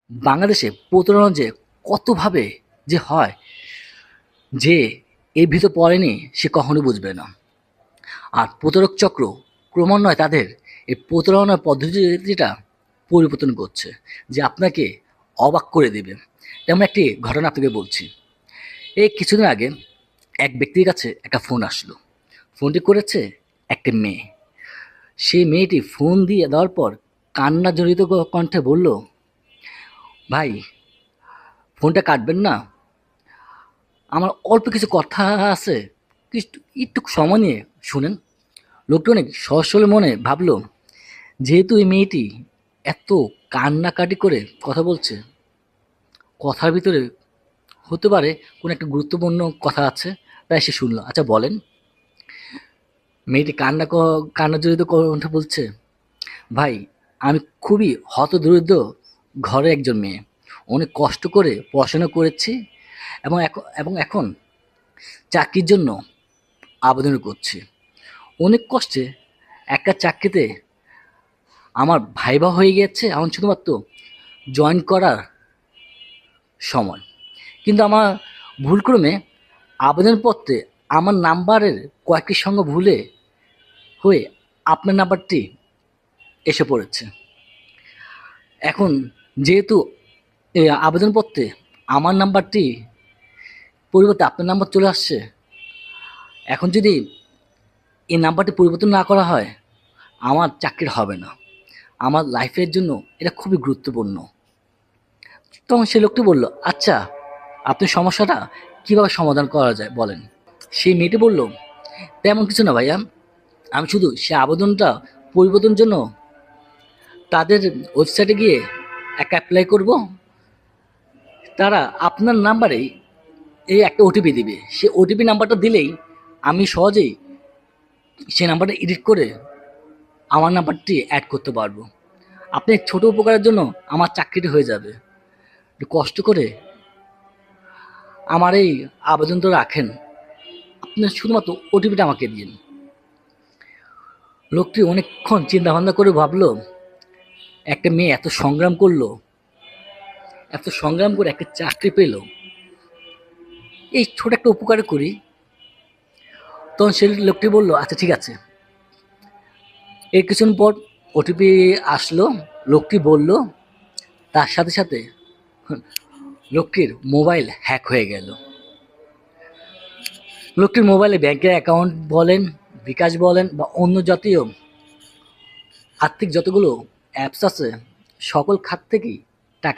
বাংলাদেশে প্রতারণা যে কতভাবে যে হয়, যে এর ভিতর পড়েনি সে কখনো বুঝবে না। আর প্রতারক চক্র ক্রমান্বয়ে তাদের এই প্রতারণার পদ্ধতিটা পরিবর্তন করছে, যে আপনাকে অবাক করে দেবে। তেমন একটি ঘটনা আপনাকে বলছি। এই কিছুদিন আগে এক ব্যক্তির কাছে একটা ফোন আসলো। ফোনটি করেছে একটা মেয়ে। সেই মেয়েটি ফোন দিয়ে দেওয়ার পর কান্না জড়িত কণ্ঠে বলল, ভাই, ফোনটা কাটবেন না, আমার অল্প কিছু কথা আছে, একটু একটু সময় নিয়ে শুনেন। লোকটা অনেক সহজ সরল মনে ভাবলো, যেহেতু এই মেয়েটি এত কান্নাকাটি করে কথা বলছে, কথার ভিতরে হতে পারে কোনো একটা গুরুত্বপূর্ণ কথা আছে, তাই সে শুনলো। আচ্ছা বলেন। মেয়েটি কান্না জড়িত কণ্ঠে বলছে, ভাই, আমি খুবই হতদরিদ্র ঘরে একজন মেয়ে। অনেক কষ্ট করে পড়াশোনা করেছি এবং এখন চাকরির জন্য আবেদন করছি। অনেক কষ্টে একটা চাকরিতে আমার ভাইবা হয়ে গেছে, এখন শুধুমাত্র জয়েন করার সময়। কিন্তু আমার ভুলক্রমে আবেদনপত্রে আমার নাম্বারের কয়েকটি সঙ্গে ভুলে হয়ে আপনার নাম্বারটি এসে পড়েছে। এখন যেহেতু এই আবেদনপত্রে আমার নাম্বারটি পরিবর্তে আপনার নাম্বার চলে আসছে, এখন যদি এই নাম্বারটি পরিবর্তন না করা হয়, আমার চাকরি হবে না। আমার লাইফের জন্য এটা খুবই গুরুত্বপূর্ণ। তখন সে লোকটি বলল, আচ্ছা, আপনার সমস্যাটা কীভাবে সমাধান করা যায় বলেন। সেই মেয়েটি বলল, তেমন কিছু না ভাইয়া, আমি শুধু সে আবেদনটা পরিবর্তনের জন্য তাদের ওয়েবসাইটে গিয়ে একটা অ্যাপ্লাই করব। তারা আপনার নাম্বারেই এই একটা ওটিপি দিবে। সে ওটিপি নাম্বারটা দিলেই আমি সহজেই সেই নাম্বারটা এডিট করে আমার নাম্বারটি অ্যাড করতে পারবো। আপনি এক ছোটো উপকারের জন্য আমার চাকরিটি হয়ে যাবে। একটু কষ্ট করে আমার এই আবেদনটা রাখেন, আপনি শুধুমাত্র ওটিপিটা আমাকে দিন। লোকটি অনেকক্ষণ চিন্তাভাবনা করে ভাবলো, একটা মেয়ে এত সংগ্রাম করলো, এত সংগ্রাম করে একটা চাকরি পেল, এই ছোট একটা উপকার করি। তখন সেই লোকটি বলল, আচ্ছা ঠিক আছে। এর কিছুক্ষণ পর ওটিপি আসলো। লোকটি বলল, তার সাথে সাথে লোকটির মোবাইল হ্যাক হয়ে গেল। লোকটির মোবাইলে ব্যাংকের অ্যাকাউন্ট বলেন, বিকাশ বলেন বা অন্য জাতীয় আর্থিক যতগুলো অ্যাপস আছে, সকল খাত থেকেই টাকা